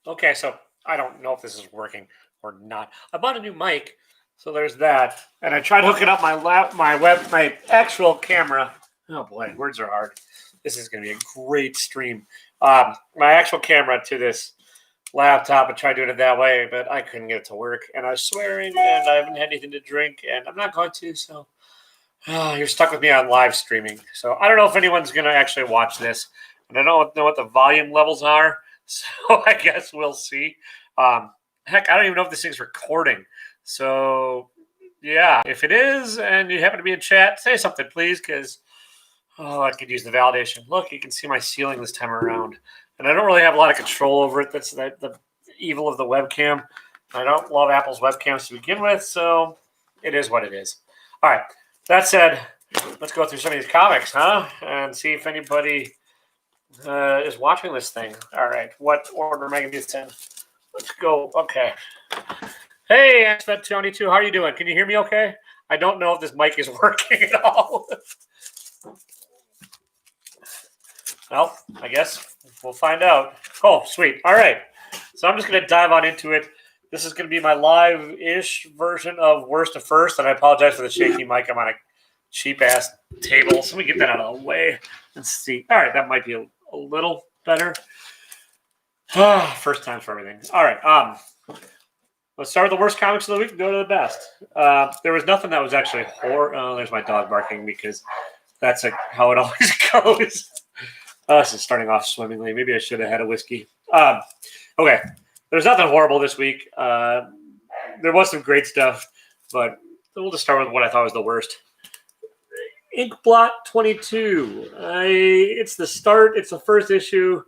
Okay, so I don't know if this is working or not. I bought a new mic, so there's that. And I tried hooking up my actual camera. Oh boy, words are hard. This is going to be a great stream. My actual camera to this laptop and tried doing it that way, but I couldn't get it to work. And I was swearing, and I haven't had anything to drink, and I'm not going to. So you're stuck with me on live streaming. So I don't know if anyone's going to actually watch this, and I don't know what the volume levels are. So I guess we'll see. Heck, I don't even know if this thing's recording. So yeah, if it is, and you happen to be in chat, say something, please, because I could use the validation. Look, you can see my ceiling this time around, and I don't really have a lot of control over it. That's the evil of the webcam. I don't love Apple's webcams to begin with, so it is what it is. All right. That said, let's go through some of these comics, huh? And see if anybody is watching this thing. All right. What order am I going to do this in? Let's go. Okay. Hey, Sept22, how are you doing? Can you hear me okay? I don't know if this mic is working at all. Well, I guess we'll find out. Oh, sweet. All right. So I'm just going to dive on into it. This is going to be my live-ish version of Worst to First, and I apologize for the shaky mic. I'm on a cheap-ass table, so let me get that out of the way. Let's see. All right, that might be a little better. First time for everything. All right. Let's start with the worst comics of the week and go to the best. There was nothing that was actually horror. Oh, there's my dog barking because that's how it always goes. This is starting off swimmingly. Maybe I should have had a whiskey. Okay. There's nothing horrible this week. There was some great stuff, but we'll just start with what I thought was the worst. Inkblot 22. It's the start. It's the first issue.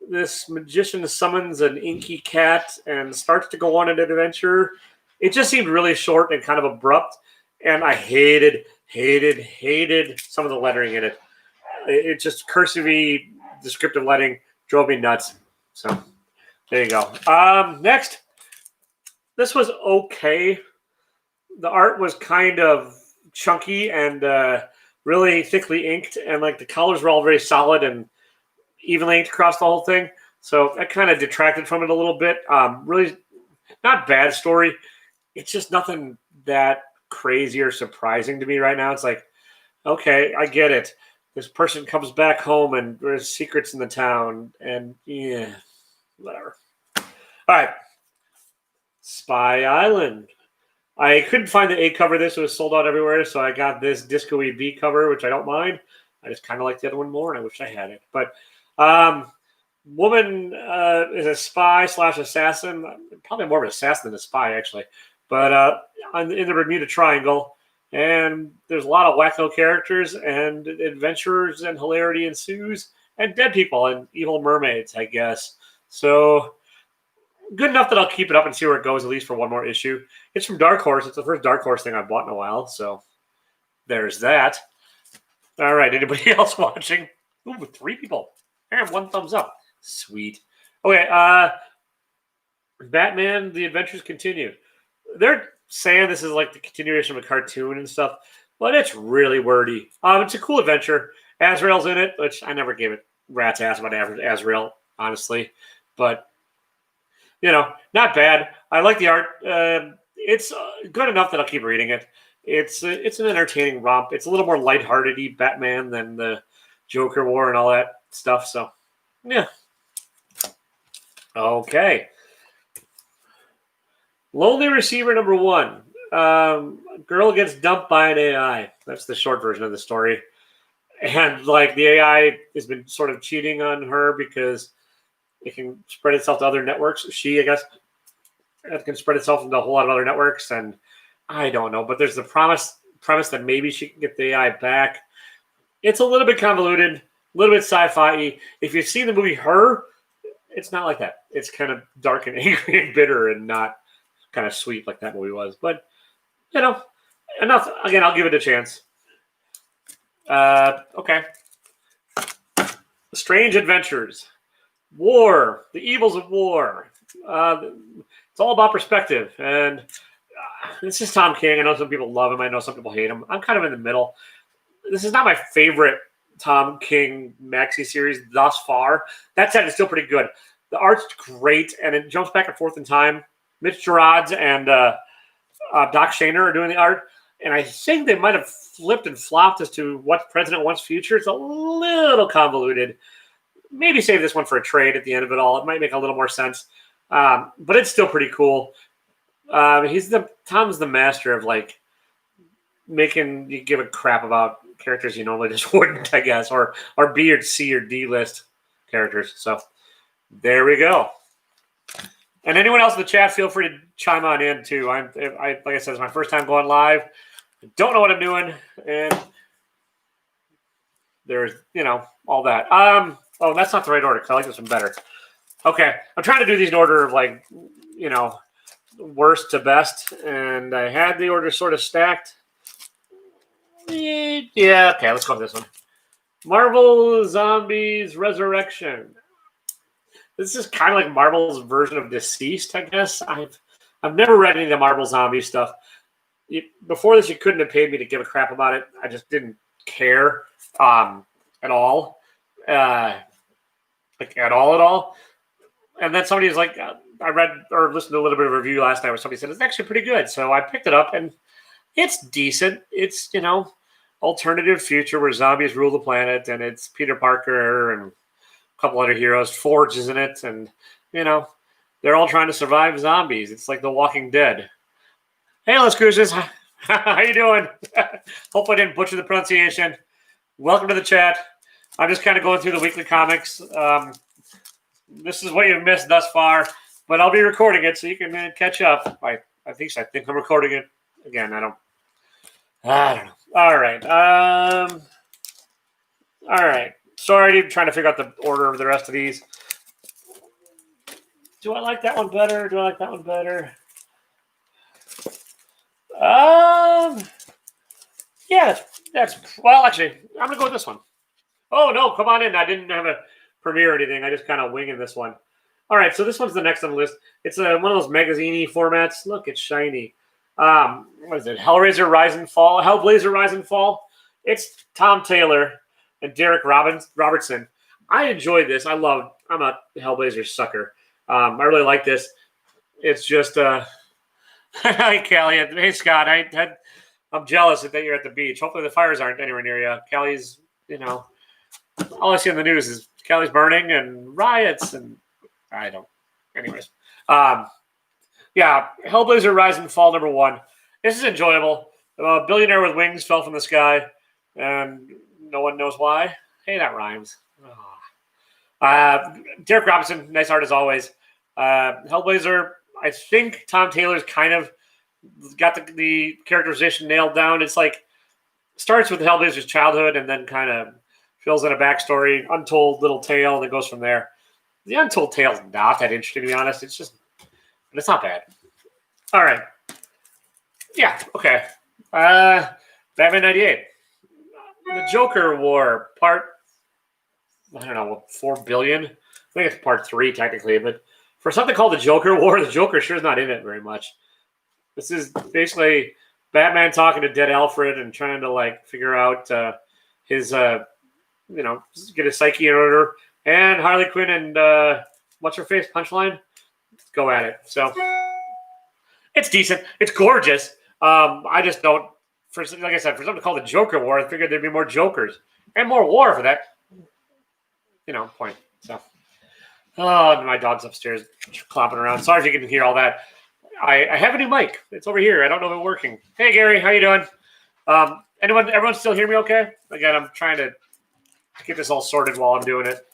This magician summons an inky cat and starts to go on an adventure. It just seemed really short and kind of abrupt, and I hated some of the lettering in it. It just cursive-y, descriptive lettering drove me nuts. So there you go. Next, this was okay. The art was kind of chunky and really thickly inked, and like the colors were all very solid and evenly inked across the whole thing. So that kind of detracted from it a little bit. Really not bad story. It's just nothing that crazy or surprising to me right now. It's like, okay, I get it. This person comes back home and there's secrets in the town, and yeah, whatever. All right. Spy Island. I couldn't find the A cover of this. It was sold out everywhere, so I got this disco-y B cover, which I don't mind. I just kind of like the other one more, and I wish I had it. But woman is a spy / assassin. Probably more of an assassin than a spy, actually. But in the Bermuda Triangle, and there's a lot of wacko characters and adventures, and hilarity ensues, and dead people and evil mermaids, I guess. So good enough that I'll keep it up and see where it goes, at least for one more issue. It's from Dark Horse. It's the first Dark Horse thing I've bought in a while, so there's that. All right, anybody else watching? Ooh, 3 people. And 1 thumbs up. Sweet. Okay, Batman, The Adventures Continue. They're saying this is like the continuation of a cartoon and stuff, but it's really wordy. It's a cool adventure. Azrael's in it, which I never gave a rat's ass about Azrael, honestly. But, you know, not bad. I like the art. It's good enough that I'll keep reading it. It's an entertaining romp. It's a little more lighthearted-y Batman than the Joker War and all that stuff. So, yeah. Okay. Lonely Receiver number 1. Girl gets dumped by an AI. That's the short version of the story. And, like, the AI has been sort of cheating on her because it can spread itself to other networks. I guess, it can spread itself into a whole lot of other networks, and I don't know. But there's the premise that maybe she can get the AI back. It's a little bit convoluted, a little bit sci-fi-y. If you've seen the movie Her, it's not like that. It's kind of dark and angry and bitter and not kind of sweet like that movie was. But, you know, enough. Again, I'll give it a chance. Okay. Strange Adventures. War. The Evils of War. It's all about perspective. And this is Tom King. I know some people love him. I know some people hate him. I'm kind of in the middle. This is not my favorite Tom King maxi series thus far. That said, it's still pretty good. The art's great, and it jumps back and forth in time. Mitch Gerads and Doc Shaner are doing the art, and I think they might have flipped and flopped as to what president wants future. It's a little convoluted. Maybe save this one for a trade at the end of it all. It might make a little more sense, but it's still pretty cool. Tom's the master of like making you give a crap about characters you normally just wouldn't, I guess, or B or C or D list characters. So there we go. And anyone else in the chat, feel free to chime on in too. Like I said, it's my first time going live. I don't know what I'm doing, and there's all that. Oh, that's not the right order because I like this one better. Okay, I'm trying to do these in order of like worst to best, and I had the order sort of stacked. Yeah, okay, let's go with this one. Marvel Zombies Resurrection. This is kind of like Marvel's version of Deceased, I guess. I've never read any of the Marvel Zombie stuff. Before this, you couldn't have paid me to give a crap about it. I just didn't care at all. Like at all. And then somebody was like, I read or listened to a little bit of a review last night where somebody said it's actually pretty good. So I picked it up, and it's decent. It's, alternative future where zombies rule the planet, and it's Peter Parker and a couple other heroes. Forge is in it, and, they're all trying to survive zombies. It's like The Walking Dead. Hey, Les Cruises. How you doing? Hope I didn't butcher the pronunciation. Welcome to the chat. I'm just kind of going through the weekly comics. This is what you've missed thus far, but I'll be recording it so you can catch up. I think I'm recording it again. I don't know. All right. All right. Sorry, I'm trying to figure out the order of the rest of these. Do I like that one better? Do I like that one better? Yeah, well, actually, I'm going to go with this one. Oh, no, come on in. I didn't have a premiere or anything. I just kind of winging this one. All right, so this one's the next on the list. It's one of those magazine-y formats. Look, it's shiny. What is it? Hellblazer Rise and Fall. It's Tom Taylor and Derek Robertson. I enjoyed this. I'm a Hellblazer sucker. I really like this. It's just hi, Callie. Hey, Scott. I'm jealous that you're at the beach. Hopefully the fires aren't anywhere near you. Callie's, all I see on the news is Callie's burning and riots, and I don't. Anyways, yeah, Hellblazer Rise and Fall #1. This is enjoyable. A billionaire with wings fell from the sky, and no one knows why. Hey, that rhymes. Derek Robinson, nice art as always. Hellblazer, I think Tom Taylor's kind of got the characterization nailed down. It's like starts with Hellblazer's childhood and then kind of fills in a backstory, untold little tale, and it goes from there. The untold tale is not that interesting, to be honest. But it's not bad. All right. Yeah, okay. Batman 98. The Joker War, part, 4 billion? I think it's part 3, technically. But for something called the Joker War, the Joker sure is not in it very much. This is basically Batman talking to dead Alfred and trying to, figure out his, get his psyche in order. And Harley Quinn and what's her face? Punchline? Go at it. So it's decent. It's gorgeous. I just don't, like I said, for something called the Joker War, I figured there'd be more Jokers and more war for that, point. So, oh, my dog's upstairs clopping around. Sorry if you can hear all that. I have a new mic. It's over here. I don't know if it's working. Hey, Gary, how you doing? Everyone still hear me okay? Again, I'm trying to get this all sorted while I'm doing it.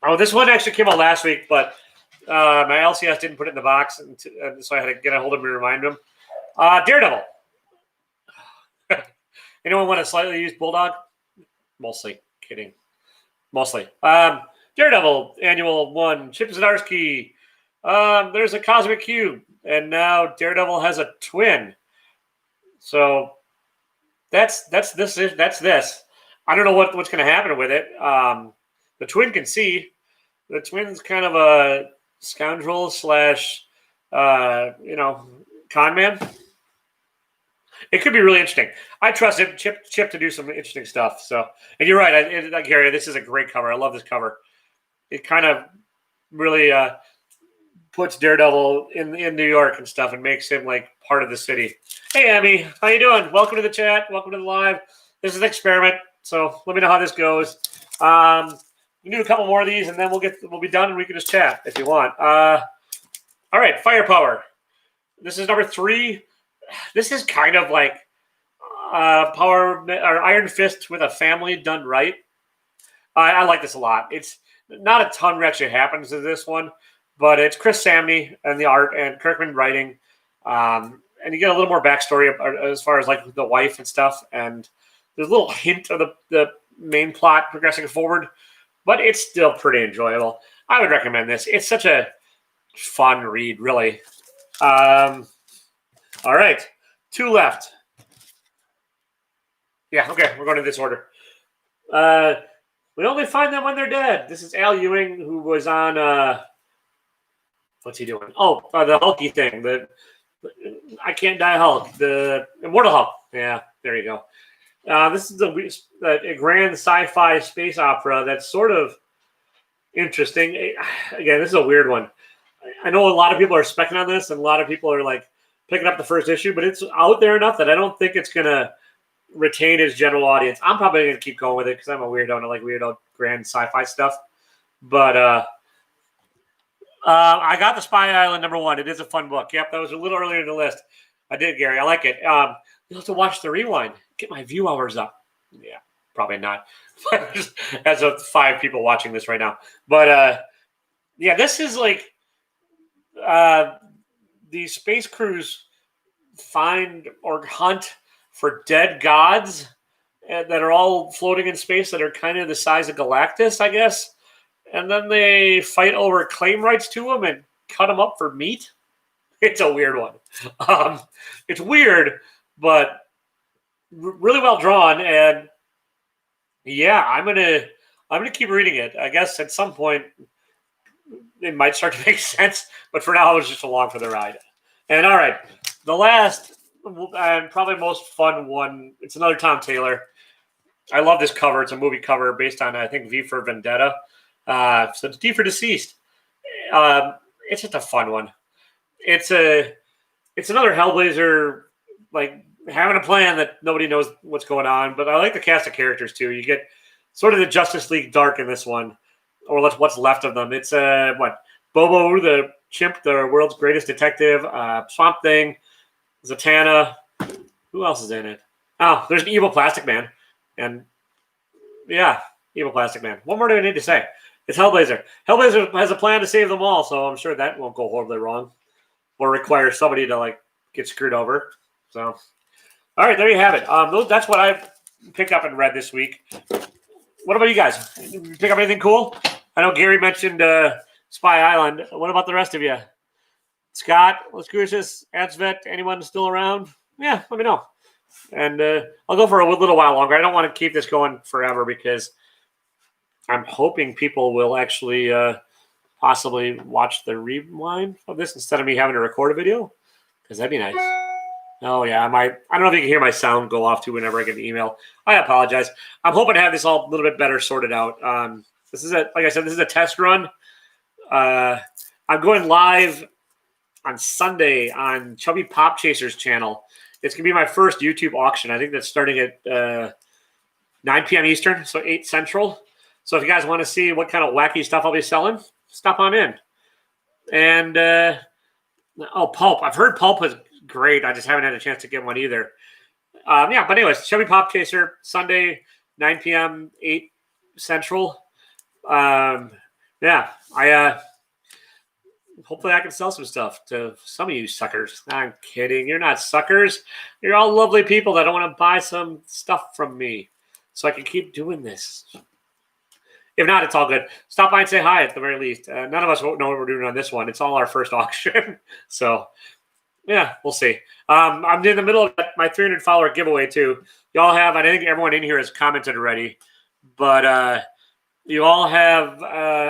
Oh, this one actually came out last week, but my LCS didn't put it in the box, and so I had to get a hold of him and remind him. Daredevil. Anyone want a slightly used bulldog? Mostly. Kidding. Mostly. Daredevil, Annual 1. Chip Zdarsky. There's a Cosmic Cube, and now Daredevil has a twin. So that's this. I don't know what's going to happen with it. The twin can see. The twin's kind of a scoundrel / con man. It could be really interesting. I trust him, Chip to do some interesting stuff. So, and you're right, Gary. This is a great cover. I love this cover. It kind of really puts Daredevil in New York and stuff and makes him like part of the city. Hey, Emmy, how you doing? Welcome to the chat. Welcome to the live. This is an experiment, so let me know how this goes. We can do a couple more of these, and then we'll be done, and we can just chat if you want. All right, Firepower. This is number 3. This is kind of like Power or Iron Fist with a family done right. I like this a lot. It's not a ton actually happens in this one, but it's Chris Samney and the art and Kirkman writing, and you get a little more backstory as far as like the wife and stuff. And there's a little hint of the main plot progressing forward, but it's still pretty enjoyable. I would recommend this. It's such a fun read, really. All right, 2 left. Yeah, okay, we're going in this order. We only find them when they're dead. This is Al Ewing, who was on what's he doing? Oh, the Hulky thing. The I Can't Die Hulk. The Immortal Hulk. Yeah, there you go. This is a grand sci-fi space opera that's sort of interesting. Again, this is a weird one. I know a lot of people are specking on this, and a lot of people are like picking up the first issue, but it's out there enough that I don't think it's gonna retain its general audience. I'm probably gonna keep going with it because I'm a weirdo and I like weirdo grand sci-fi stuff. But I got the Spy Island number 1. It is a fun book. Yep, that was a little earlier in the list. I did, Gary. I like it. You'll have to watch the rewind. Get my view hours up. Yeah, probably not. As of 5 people watching this right now. But yeah, this is like these space crews find or hunt for dead gods that are all floating in space that are kind of the size of Galactus, I guess. And then they fight over claim rights to them and cut them up for meat. It's a weird one. It's weird, but really well drawn. And yeah, I'm gonna keep reading it. I guess at some point it might start to make sense, but for now, it was just along for the ride. And all right, the last and probably most fun one. It's another Tom Taylor. I love this cover. It's a movie cover based on, I think, V for Vendetta. So it's D for Deceased. It's just a fun one. It's another Hellblazer, like having a plan that nobody knows what's going on. But I like the cast of characters too. You get sort of the Justice League dark in this one, or what's left of them. It's Bobo the chimp, the world's greatest detective, Swamp Thing, Zatanna. Who else is in it? Oh, there's an evil Plastic Man. And yeah, evil Plastic Man. What more do I need to say? It's Hellblazer. Hellblazer has a plan to save them all, so I'm sure that won't go horribly wrong or require somebody to like get screwed over. So, all right, there you have it. That's what I picked up and read this week. What about you guys? Did you pick up anything cool? I know Gary mentioned Spy Island. What about the rest of you? Scott, Lascrucius, Ansvet, anyone still around? Yeah, let me know. And I'll go for a little while longer. I don't want to keep this going forever because I'm hoping people will actually possibly watch the rewind of this instead of me having to record a video, because that'd be nice. Oh, yeah, I don't know if you can hear my sound go off too whenever I get an email. I apologize. I'm hoping to have this all a little bit better sorted out. Like I said, this is a test run. I'm going live on Sunday on Chubby Pop Chaser's channel. It's going to be my first YouTube auction. I think that's starting at 9 p.m. Eastern, so 8 Central. So if you guys want to see what kind of wacky stuff I'll be selling, stop on in. And, Pulp. I've heard Pulp is great. I just haven't had a chance to get one either. Yeah, but anyways, Chubby Pop Chaser, Sunday, 9 p.m., 8 Central. Yeah, hopefully I can sell some stuff to some of you suckers. I'm kidding. You're not suckers. You're all lovely people that don't want to buy some stuff from me so I can keep doing this. If not, it's all good. Stop by and say hi at the very least. None of us won't know what we're doing on this one. It's all our first auction. So, yeah, we'll see. I'm in the middle of my 300 follower giveaway too. Y'all have, I think everyone in here has commented already, but you all have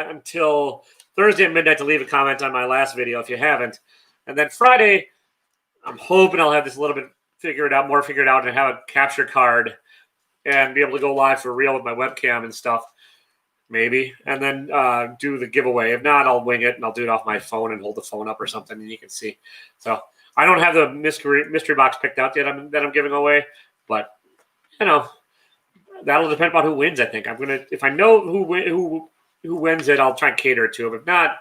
until Thursday at midnight to leave a comment on my last video if you haven't. And then Friday, I'm hoping I'll have this a little bit more figured out and have a capture card and be able to go live for real with my webcam and stuff. maybe, and then do the giveaway. If not, I'll wing it and I'll do it off my phone and hold the phone up or something, and you can see. So I don't have the mystery box picked out yet that I'm giving away, but that'll depend on who wins. I think if I know who wins it, I'll try and cater it to him. If not,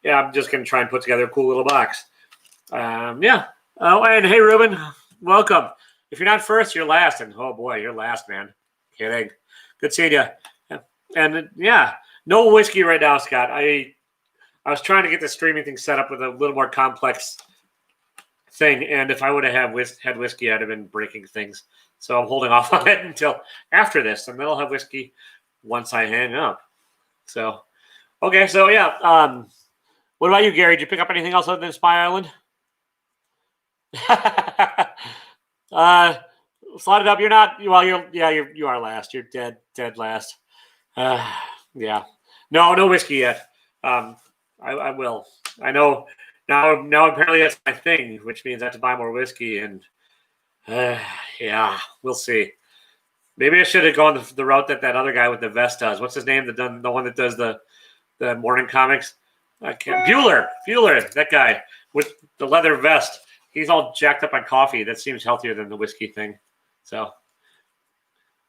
I'm just gonna try and put together a cool little box. Yeah. Oh, and hey, Ruben, welcome. If you're not first, you're last, and oh boy, you're last, man. Kidding. Good seeing you. And yeah, no whiskey right now, Scott. I was trying to get the streaming thing set up with a little more complex thing, and if I would have had whiskey, I'd have been breaking things. So I'm holding off on it until after this, and then I'll have whiskey once I hang up. So, okay, so yeah. What about you, Gary? Did you pick up anything else other than Spy Island? Slide it up. You're not. Well, you are last. You're dead last. Yeah. No whiskey yet. I will. I know now. Apparently that's my thing, which means I have to buy more whiskey, and yeah, we'll see. Maybe I should have gone the route that other guy with the vest does. What's his name? The one that does the morning comics. I can't. Bueller. That guy with the leather vest. He's all jacked up on coffee. That seems healthier than the whiskey thing. So,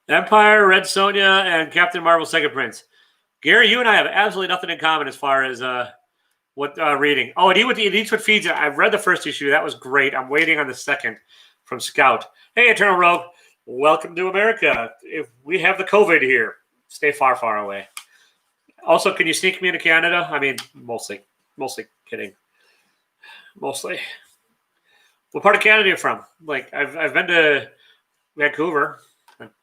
Empire, Red Sonja, and Captain Marvel Second Prince. Gary, you and I have absolutely nothing in common as far as what reading. Oh, and it eats what feeds it. I've read the first issue. That was great. I'm waiting on the second from Scout. Hey, Eternal Rogue. Welcome to America. If we have the COVID here, stay far, far away. Also, can you sneak me into Canada? I mean, mostly kidding. Mostly. What part of Canada are you from? Like, I've been to Vancouver.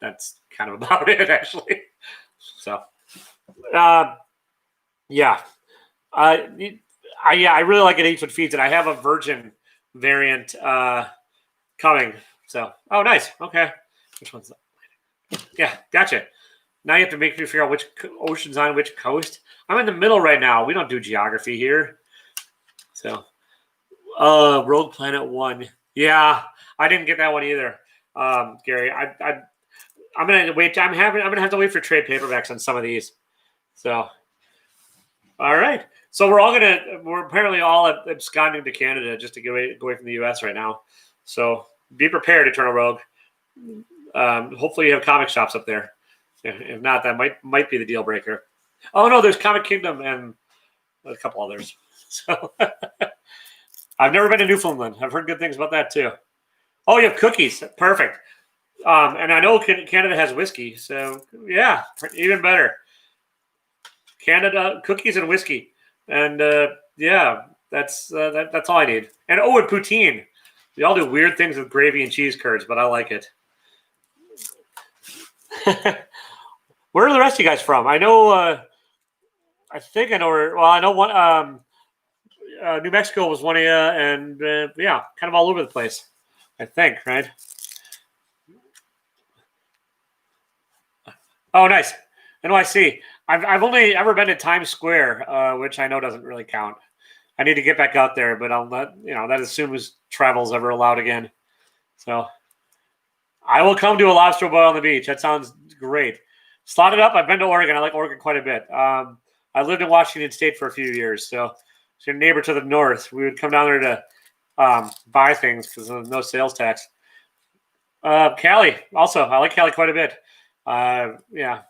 That's kind of about it, actually. So, yeah. I really like it. Eats what feeds it. I have a virgin variant coming. So, oh, nice. Okay. Which one's that? Yeah, gotcha. Now you have to make me figure out which ocean's on which coast. I'm in the middle right now. We don't do geography here. So, Rogue Planet 1. Yeah, I didn't get that one either, Gary. I'm gonna wait. I'm gonna have to wait for trade paperbacks on some of these. So, all right. So we're apparently all absconding to Canada just to go away from the U.S. right now. So be prepared, Eternal Rogue. Hopefully you have comic shops up there. If not, that might be the deal breaker. Oh no, there's Comic Kingdom and a couple others. So I've never been to Newfoundland. I've heard good things about that too. Oh, you have cookies. Perfect. And I know Canada has whiskey, so yeah, even better. Canada cookies and whiskey, and yeah, that's all I need. And and poutine. We all do weird things with gravy and cheese curds, but I like it. Where are the rest of you guys from? I know. I think I know where. Well, I know one. New Mexico was one of you, and yeah, kind of all over the place. I think, right? Oh, nice. NYC. I've only ever been to Times Square, which I know doesn't really count. I need to get back out there, but I'll let that as soon as travel's ever allowed again. So I will come to a lobster boil on the beach. That sounds great. Slot it up. I've been to Oregon. I like Oregon quite a bit. I lived in Washington State for a few years, so it's your neighbor to the north. We would come down there to buy things because there's no sales tax. Cali, also, I like Cali quite a bit. Yeah,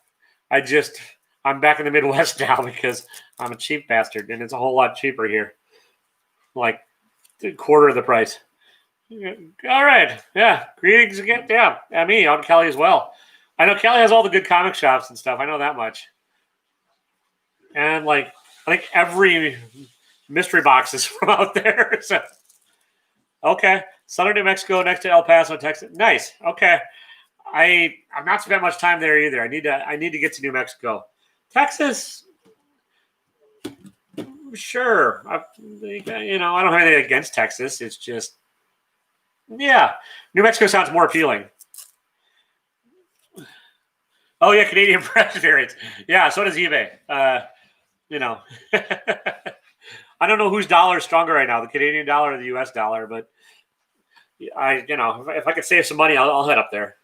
I'm back in the Midwest now because I'm a cheap bastard, and it's a whole lot cheaper here, like a quarter of the price. All right, yeah. Greetings again. Yeah, and me out in Cali as well. I know Cali has all the good comic shops and stuff. I know that much. And like, I think every mystery box is from out there. So, okay, Southern New Mexico, next to El Paso, Texas. Nice. Okay, I've not spent much time there either. I need to get to New Mexico, Texas. Sure, I don't have anything against Texas. It's just, yeah, New Mexico sounds more appealing. Oh yeah, Canadian presidents. Yeah, so does eBay. I don't know whose dollar is stronger right now, the Canadian dollar or the U.S. dollar, but if I could save some money, I'll head up there.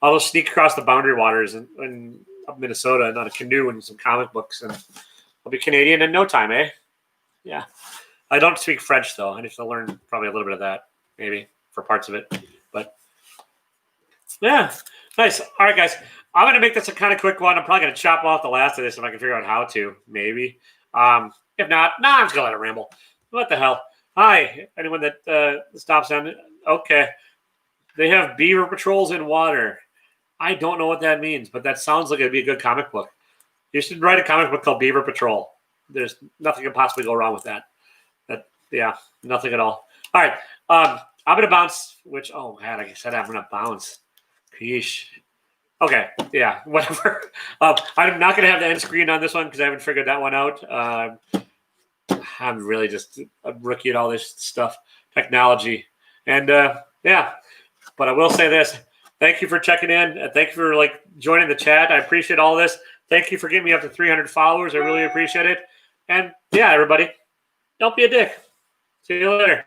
I'll just sneak across the boundary waters and up in Minnesota and on a canoe and some comic books, and I'll be Canadian in no time, eh? Yeah. I don't speak French, though. I need to learn probably a little bit of that, maybe, for parts of it. But, yeah. Nice. All right, guys. I'm going to make this a kind of quick one. I'm probably going to chop off the last of this if I can figure out how to, maybe. If not, I'm just going to let it ramble. What the hell? Hi. Anyone that stops on. Okay. They have beaver patrols in water. I don't know what that means, but that sounds like it'd be a good comic book. You should write a comic book called Beaver Patrol. There's nothing can possibly go wrong with that. Yeah, nothing at all. All right. I'm going to bounce, which, oh, man, like I said, I'm going to bounce. Yeesh. Okay, yeah, whatever. I'm not going to have the end screen on this one because I haven't figured that one out. I'm really just a rookie at all this stuff, technology. And, yeah, but I will say this. Thank you for checking in. Thank you for, joining the chat. I appreciate all this. Thank you for getting me up to 300 followers. I really appreciate it. And, yeah, everybody, don't be a dick. See you later.